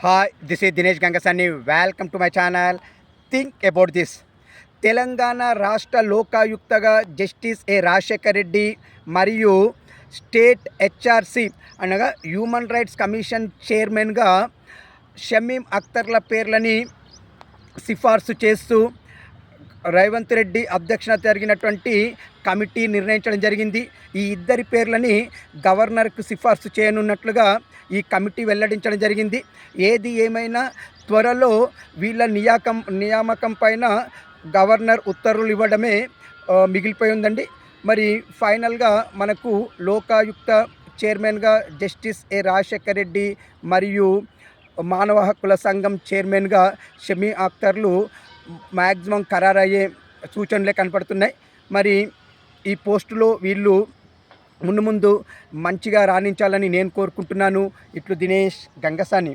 Hi, this is Dinesh Gangasani. Welcome to my channel think about this. Telangana రాష్ట్ర లోకాయుక్తగా justice Rajasekhar Reddy మరియు state HRC అనగా human rights commission చైర్మన్గా షమీం అఖ్తర్ల పేర్లని సిఫార్సు చేస్తూ రేవంత్ రెడ్డి అధ్యక్షన జరిగినటువంటి కమిటీ నిర్ణయించడం జరిగింది. ఈ ఇద్దరి పేర్లని గవర్నర్కు సిఫార్సు చేయనున్నట్లుగా ఈ కమిటీ వెల్లడించడం జరిగింది. ఏది ఏమైనా త్వరలో వీళ్ళ నియామకం పైన గవర్నర్ ఉత్తర్వులు ఇవ్వడమే మిగిలిపోయి ఉందండి. మరి ఫైనల్గా మనకు లోకాయుక్త చైర్మన్గా జస్టిస్ రాజశేఖర్ రెడ్డి మరియు మానవ హక్కుల సంఘం చైర్మన్గా షమీం అఖ్తర్లు మ్యాక్సిమం ఖరారయ్యే సూచనలే కనపడుతున్నాయి. మరి ఈ పోస్టులో వీళ్ళు ముందు మంచిగా రాణించాలని నేను కోరుకుంటున్నాను. ఇట్లు దినేష్ గంగసాని.